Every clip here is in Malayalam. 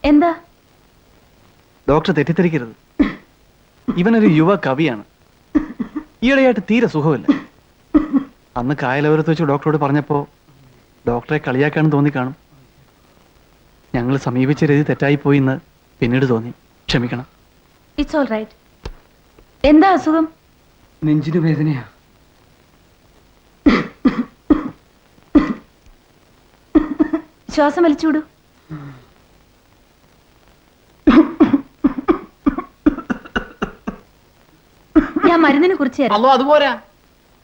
എന്താ? ഡോക്ടർ തെറ്റിദ്ധരിക്കരുത്. ഇവനൊരു യുവ കവിയാണ്. ഈയിടെയായിട്ട് തീരെ സുഖമില്ല. അന്ന് കായലോരത്ത് വെച്ച് ഡോക്ടറോട് പറഞ്ഞപ്പോ ഡോക്ടറെ കളിയാക്കാണെന്ന് തോന്നിക്കാണും. ഞങ്ങൾ സമീപിച്ച രീതി തെറ്റായിപ്പോയി എന്ന് പിന്നീട് തോന്നി. ക്ഷമിക്കണം. It's all right. എന്താ അസുഖം? നെഞ്ചിന് വേദനയാ. ശ്വാസം വലിച്ചുവിടൂ. ഞാൻ മരുന്നിനെ കുറിച്ച് അല്ലോ അതുപോരാ,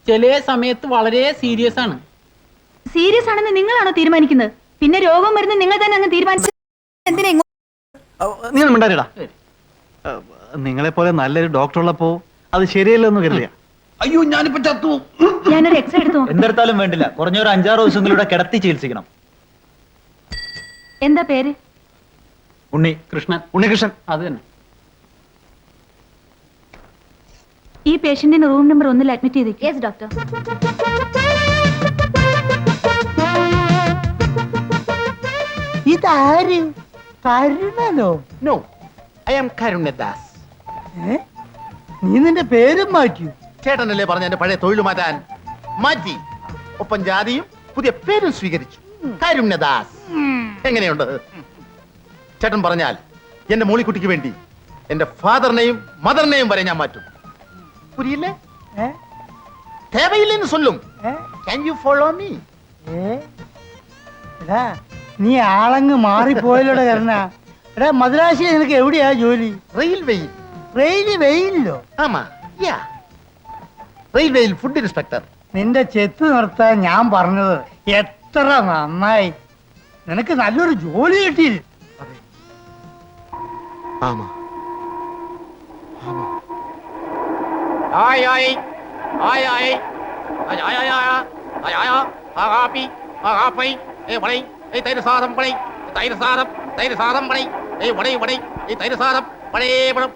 ചില സമയത്ത് വളരെ സീരിയസ് ആണ്. സീരിയസ് ആണെന്ന് നിങ്ങളാണോ തീരുമാനിക്കുന്നത്? പിന്നെ രോഗം മരുന്ന് നിങ്ങൾ തന്നെ അങ്ങ് തീരുമാനിച്ചു. എന്തിനാ നീ ഒന്നും മിണ്ടാതിടാ. നിങ്ങളെ പോലെ നല്ലൊരു ഡോക്ടർ ഉള്ളപ്പോ അത് ശരിയല്ലെന്ന് കരുതിയ. അയ്യോ, ഞാനിപ്പോ ചത്തു. ഞാനൊരു എക്സ്റേ എടുത്തു. എന്തെടുത്താലും വേണ്ടില്ല, കുറഞ്ഞൊരു 5-6 ദിവസങ്ങളിലൂടെ കിടത്തി ചികിത്സിക്കണം. എന്താ പേര്? കൃഷ്ണൻ. ഉണ്ണികൃഷ്ണൻ. അത് തന്നെ. ഈ പേഷ്യന്റിന് റൂം നമ്പർ 1-ൽ അഡ്മിറ്റ് ചെയ്തേക്കും. Yes doctor. ഇതാര്? കരുണനോ? No, I am Karunadas. നീ നിന്റെ പേരും മാറ്റി? ചേട്ടനല്ലേ പറഞ്ഞ എന്റെ പഴയ തൊഴിൽ മാറ്റാൻ? മാറ്റി. ഒപ്പം ജാതിയും പുതിയ പേരും സ്വീകരിച്ചു. കരുണദാസ്. എങ്ങനെയുണ്ട്? ചേട്ടൻ പറഞ്ഞാൽ എന്റെ മോളിക്കുട്ടിക്ക് വേണ്ടി എന്റെ ഫാദറിനെയും മദറിനെയും വരെ ഞാൻ മാറ്റും. പുരിയില്ലേ? தேவையில்லைன்னு சொல்லும். Can you follow me? നീ ആളങ്ങ് മാറിപ്പോയല്ലോടെ കരുണ. എടാ, മദ്രാശി നിനക്ക് എവിടെയാ ജോലി? റെയിൽവേയിൽ. റെയിൽവേയിലോ? ആമാ, യാ. റെയിൽവേയിൽ ഫുഡ് ഇൻസ്പെക്ടർ. നിന്റെ ചെത്ത് നിർത്താൻ ഞാൻ പറഞ്ഞത് എത്ര നന്നായി. നിനക്ക് നല്ലൊരു ജോലി കിട്ടിയില്ല? ആമാ. Ai ai ai ai ai ai ai ai ai agapi agapai vadai thair sadam padai thair sadam padai vadai vadai thair sadam padai padam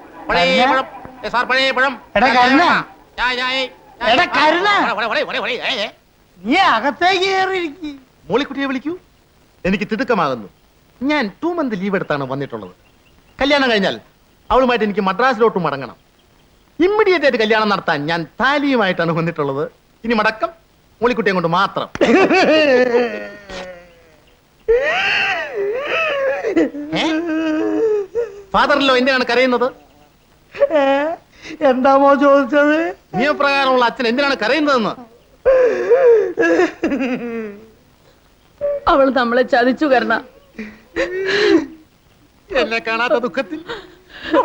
sar padai padam. എടാ കരുണ, ya ya എടാ കരുണ, vadai നീ അകത്തേക്ക് കയറിയിരിക്കും. മോളിക്കുട്ടിയെ വിളിക്കൂ. എനിക്ക് തിടുക്കമാകുന്നു. ഞാൻ 2 month ലീവ് എടുത്താണ് വന്നിട്ടുള്ളത്. കല്യാണം കഴിഞ്ഞാൽ അവളുമായിട്ട് എനിക്ക് മദ്രാസിലോട്ട് മടങ്ങണം. ഇമ്മീഡിയറ്റ് ആയിട്ട് കല്യാണം നടത്താൻ ഞാൻ താലിയുമായിട്ടാണ് വന്നിട്ടുള്ളത്. ഇനി മടക്കം മോളിക്കുട്ടിയെ കൊണ്ട് മാത്രം. ഫാദറിലോ എന്തിനാണ് കരയുന്നത്? എന്താമോ ചോദിച്ചത്? നിയമപ്രകാരമുള്ള അച്ഛൻ എന്തിനാണ് കരയുന്നതെന്ന്. അവൾ നമ്മളെ ചതിച്ചു കരുണ. എന്നെ കാണാത്ത ദുഃഖത്തിൽ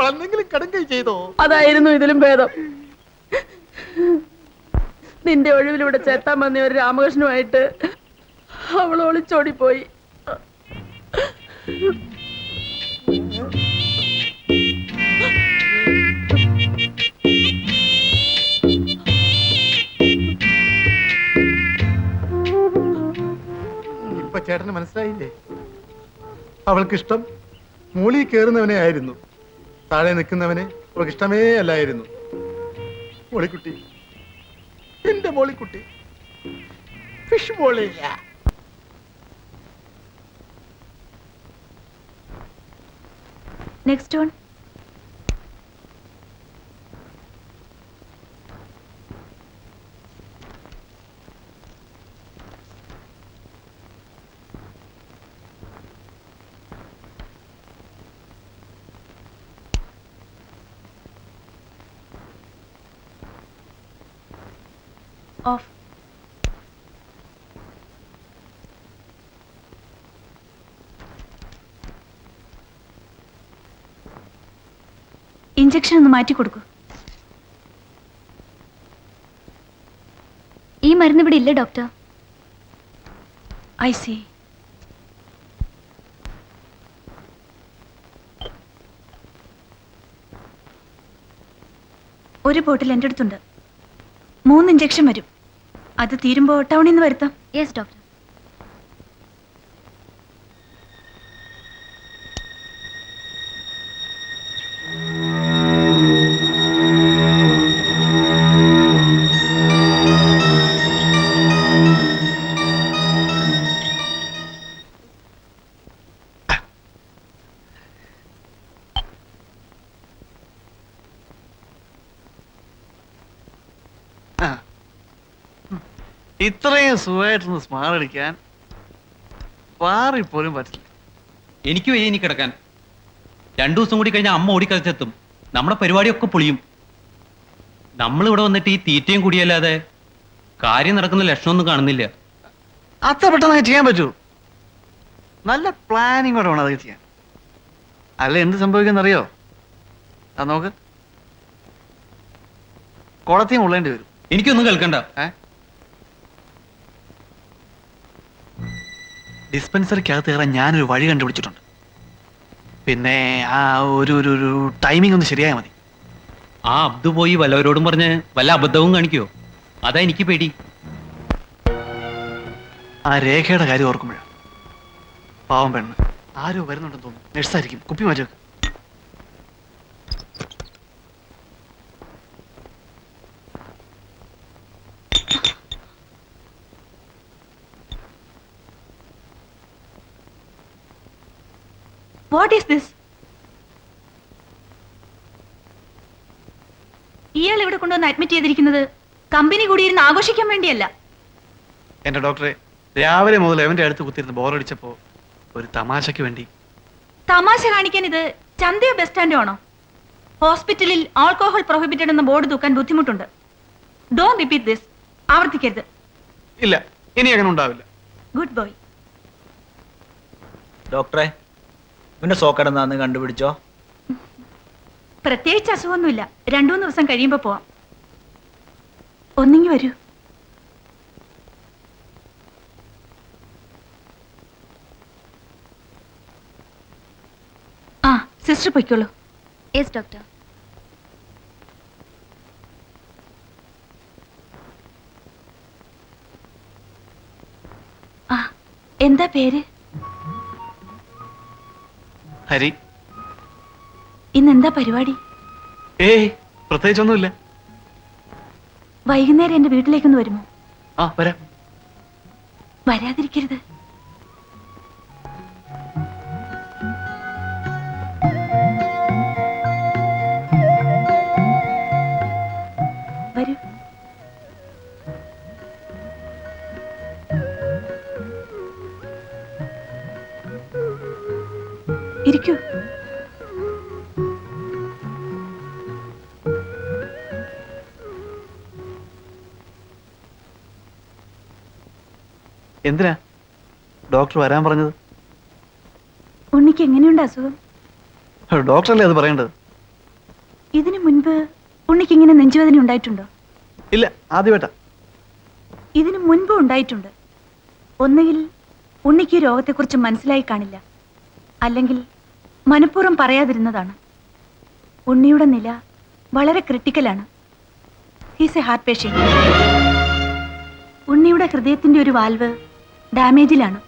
എന്തെങ്കിലും കടുങ്കൈ ചെയ്തോ? അതായിരുന്നു ഇതിലും ഭേദം. നിന്റെ ഒഴിവിലൂടെ ചേത്താൻ വന്ന ഒരു രാമകൃഷ്ണനുമായിട്ട് അവൾ ഒളിച്ചോടിപ്പോയി. ഇപ്പൊ ചേട്ടന് മനസ്സിലായില്ലേ? അവൾക്കിഷ്ടം മൂളി കേറുന്നവനെ ആയിരുന്നു. താഴെ നിൽക്കുന്നവനെ അവൾക്ക് ഇഷ്ടമേ അല്ലായിരുന്നു. മോളിക്കുട്ടി, എന്റെ മോളിക്കുട്ടി, fish molly. Next one. Off. Injection ഒന്ന് മാറ്റി കൊടുക്കൂ. ഈ മരുന്ന് ഇവിടെ ഇല്ല ഡോക്ടർ. I C. ഒരു ബോട്ടിൽ എൻ്റെ അടുത്തുണ്ട്. 3 ഇഞ്ചക്ഷൻ വരും. അത് തീരുമ്പോ ടൗണിൽ നിന്ന് വരുത്താം. Yes doctor. ഇത്രയും സുഖമായിട്ടൊന്ന് സ്മാർട്ട് അടിക്കാൻ പാറിപ്പോലും പറ്റില്ല. എനിക്ക് വയ്യ ഇനി കിടക്കാൻ. 2 ദിവസം കൂടി കഴിഞ്ഞാൽ അമ്മ ഓടിക്കളിച്ചെത്തും. നമ്മുടെ പരിപാടിയൊക്കെ പൊളിയും. നമ്മളിവിടെ വന്നിട്ട് ഈ തീറ്റയും കൂടിയല്ലാതെ കാര്യം നടക്കുന്ന ലക്ഷണമൊന്നും കാണുന്നില്ല. അത്ര പെട്ടെന്ന് ചെയ്യാൻ പറ്റൂ? നല്ല പ്ലാനിങ്ങോടെ വേണം അതൊക്കെ ചെയ്യാൻ. അല്ല എന്ത് സംഭവിക്കുന്നറിയോ? അത് നോക്ക്, കുളത്തിയും ഉള്ളേണ്ടി വരും. എനിക്കൊന്നും കേൾക്കണ്ട. ഡിസ്പെൻസറിക്കകത്ത് കയറാൻ ഞാനൊരു വഴി കണ്ടുപിടിച്ചിട്ടുണ്ട്. പിന്നെ ആ ഒരു ടൈമിംഗ് ഒന്ന് ശരിയായാൽ മതി. ആ അബ്ദു പോയി വല്ലവരോടും പറഞ്ഞ് വല്ല അബദ്ധവും കാണിക്കോ? അതാ എനിക്ക് പേടി. ആ രേഖയുടെ കാര്യം ഓർക്കുമ്പോഴാണ്. പാവം പെണ്ണ് ആരോ വരുന്നുണ്ടെന്ന് തോന്നുന്നു. നഴ്സായിരിക്കും. കുപ്പി മാറ്റി വെക്ക്. What is this? ഇയാൾ ഇവിടെ കൊണ്ടുവന്ന് അഡ്മിറ്റ് ചെയ്തിരിക്കുന്നത് കമ്പനി കൂടിയിരുന്ന് ആഘോഷിക്കാൻ വേണ്ടിയല്ല. എന്റെ ഡോക്ടറെ, രാവിലെ മുതൽ എവന്റെ അടുത്ത് കുത്തിരുന്ന് ബോറടിച്ചപ്പോ ഒരു തമാശക്ക് വേണ്ടി. തമാശ കാണിക്കാൻ ഇത് ചന്തയോ ബസ് സ്റ്റാൻഡോ ആണോ? ഹോസ്പിറ്റലിൽ ആൽക്കോഹോൾ പ്രൊഹിബിറ്റഡ് എന്ന ബോർഡ് തൂക്കാൻ ബുദ്ധിമുട്ടുണ്ട്. Don't repeat this. ആവർത്തിക്കരുത്. ഇല്ല, ഇനി അങ്ങനെ ഉണ്ടാവില്ല. Good boy. ഡോക്ടറെ, ഇവന്റെ സോക്കടെന്നാന്ന് കണ്ടുപിടിച്ചോ? പ്രത്യേകിച്ച് അസുഖമൊന്നുമില്ല. 2-3 ദിവസം കഴിയുമ്പോ പോവാം. ഒന്നിങ്ങി വരൂ. ആ, സിസ്റ്റർ പൊയ്ക്കോളൂ. Yes doctor. ആ, എന്താ പേര്? ഹരി. ഇന്നെന്താ പരിപാടി? ഏയ്, പ്രത്യേകിച്ചൊന്നുമില്ല. വൈകുന്നേരം എന്റെ വീട്ടിലേക്കൊന്ന് വരുമോ? ആ, വരാം. വരാതിരിക്കരുത്. വരൂ. ഇരിക്കൂ. എന്തിനാ ഡോക്ടർ വരാൻ പറഞ്ഞത്? ഉണ്ണിക്ക് എങ്ങനെയുണ്ട് അസുഖം? ഡോക്ടറല്ലേ അത് പറയേണ്ടത്. ഇതിനു മുൻപ് ഉണ്ണിക്ക് ഇങ്ങനെ നെഞ്ചുവേദന ഉണ്ടായിട്ടുണ്ടോ? ഇല്ല, ആദ്യമായിട്ടാ. ഇതിനു മുൻപ് ഉണ്ടായിട്ടുണ്ട്. ഒന്നുകിൽ ഉണ്ണിക്ക് ഈ രോഗത്തെക്കുറിച്ച് മനസ്സിലായി കാണില്ല, അല്ലെങ്കിൽ മനഃപൂർവ്വം പറയാതിരുന്നതാണ്. ഉണ്ണിയുടെ നില വളരെ ക്രിട്ടിക്കലാണ്. He's a heart patient. ഉണ്ണിയുടെ ഹൃദയത്തിന്റെ ഒരു വാൽവ് ഡാമേജിലാണ്.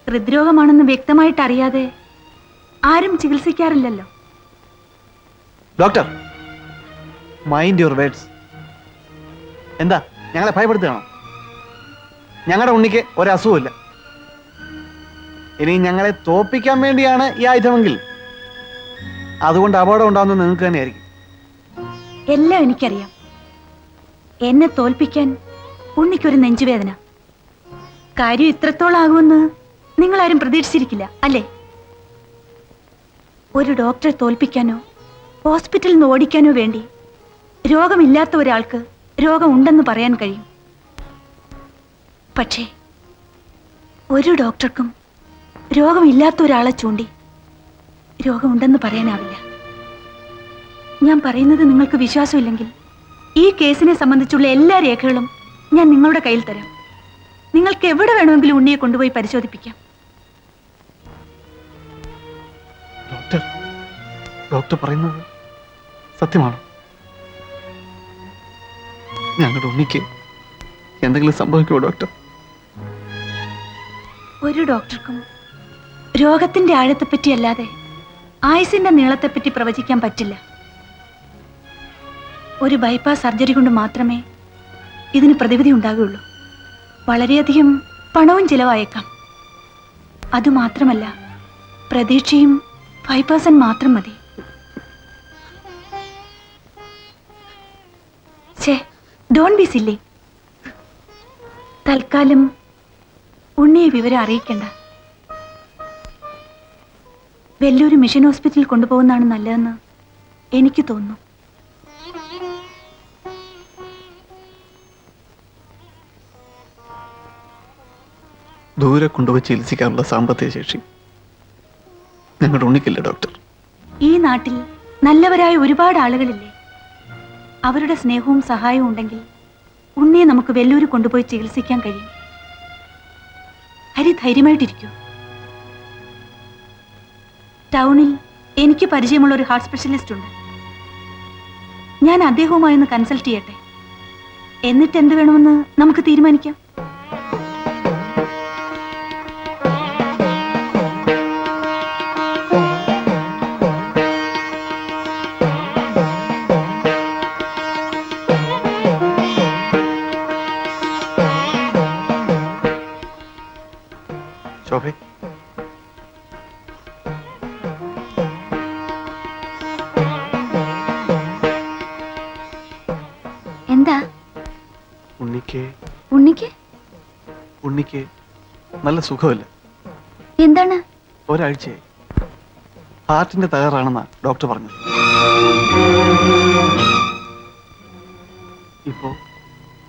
ഹൃദ്രോഗമാണെന്ന് വ്യക്തമായിട്ട് അറിയാതെ ആരും ചികിത്സിക്കാറില്ലല്ലോ. Doctor, mind your words. എന്താ ഞങ്ങളെ ഭയപ്പെടുത്തുകയാണോ? ഞങ്ങളുടെ ഉണ്ണിക്ക് ഒരസുഖമില്ല. ഇനി ഞങ്ങളെ തോൽപ്പിക്കാൻ വേണ്ടിയാണ് ഈ ആയുധമെങ്കിൽ അതുകൊണ്ട് അപകടം ഉണ്ടാവുന്നത് നിങ്ങൾക്ക് തന്നെയായിരിക്കും. എല്ലാം എനിക്കറിയാം. എന്നെ തോൽപ്പിക്കാൻ ഉണ്ണിക്കൊരു നെഞ്ചുവേദന. കാര്യം ഇത്രത്തോളം ആകുമെന്ന് നിങ്ങളാരും പ്രതീക്ഷിച്ചിരിക്കില്ല, അല്ലേ? ഒരു ഡോക്ടറെ തോൽപ്പിക്കാനോ ഹോസ്പിറ്റലിൽ നിന്ന് ഓടിക്കാനോ വേണ്ടി രോഗമില്ലാത്ത ഒരാൾക്ക് രോഗം ഉണ്ടെന്ന് പറയാൻ കഴിയും. പക്ഷേ ഒരു ഡോക്ടർക്കും രോഗമില്ലാത്ത ഒരാളെ ചൂണ്ടി രോഗമുണ്ടെന്ന് പറയാനാവില്ല. ഞാൻ പറയുന്നത് നിങ്ങൾക്ക് വിശ്വാസമില്ലെങ്കിൽ ഈ കേസിനെ സംബന്ധിച്ചുള്ള എല്ലാ രേഖകളും ഞാൻ നിങ്ങളുടെ കയ്യിൽ തരാം. നിങ്ങൾക്ക് എവിടെ വേണമെങ്കിലും ഉണ്ണിയെ കൊണ്ടുപോയി പരിശോധിപ്പിക്കാം. ഡോക്ടർ പറയുന്നത് സത്യമാണോ? ഞങ്ങളുടെ ഉണ്ണിക്ക് എന്തെങ്കിലും സംഭവിക്കുമോ ഡോക്ടർ? ഒരു ഡോക്ടർക്കും രോഗത്തിന്റെ ആഴത്തെപ്പറ്റി അല്ലാതെ ആയുസിന്റെ നീളത്തെപ്പറ്റി പ്രവചിക്കാൻ പറ്റില്ല. ഒരു ബൈപ്പാസ് സർജറി കൊണ്ട് മാത്രമേ ഇതിന് പ്രതിവിധി ഉണ്ടാകുകയുള്ളൂ. വളരെയധികം പണവും ചിലവായേക്കാം. അതുമാത്രമല്ല, പ്രതീക്ഷയും 5% മാത്രം മതി. Don't be silly. തൽക്കാലം ഉണ്ണിയെ വിവരം അറിയിക്കണ്ട. വെല്ലൂര് മിഷൻ ഹോസ്പിറ്റലിൽ കൊണ്ടുപോകുന്നതാണ് നല്ലതെന്ന് എനിക്ക് തോന്നുന്നു. ദൂരെ കൊണ്ടുപോയി ചികിത്സിക്കാനുള്ള സാമ്പത്തിക ശേഷി ഞങ്ങളുടെ ഉണ്ണിക്കില്ല ഡോക്ടർ. ഈ നാട്ടിൽ നല്ലവരായ ഒരുപാട് ആളുകളില്ലേ? അവരുടെ സ്നേഹവും സഹായവും ഉണ്ടെങ്കിൽ ഉണ്ണിയെ നമുക്ക് വെല്ലൂര് കൊണ്ടുപോയി ചികിത്സിക്കാൻ കഴിയും. ഹരി ധൈര്യമായിട്ടിരിക്കൂ. ടൗണിൽ എനിക്ക് പരിചയമുള്ള ഒരു ഹാർട്ട് സ്പെഷ്യലിസ്റ്റ് ഉണ്ട്. ഞാൻ അദ്ദേഹവുമായി ഒന്ന് കൺസൾട്ട് ചെയ്യട്ടെ. എന്നിട്ട് എന്ത് വേണമെന്ന് നമുക്ക് തീരുമാനിക്കാം. ശോഭേ, എന്താ ഉണ്ണിക്ക് ഉണ്ണിക്ക് ഉണ്ണിക്ക് നല്ല സുഖമില്ല. എന്താണ്? ഒരാഴ്ചയായി ഹാർട്ടിന്റെ തകരാറാണെന്നാ ഡോക്ടർ പറഞ്ഞത്. ഇപ്പോ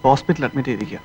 ഹോസ്പിറ്റലിൽ അഡ്മിറ്റ് ചെയ്തിരിക്കുക.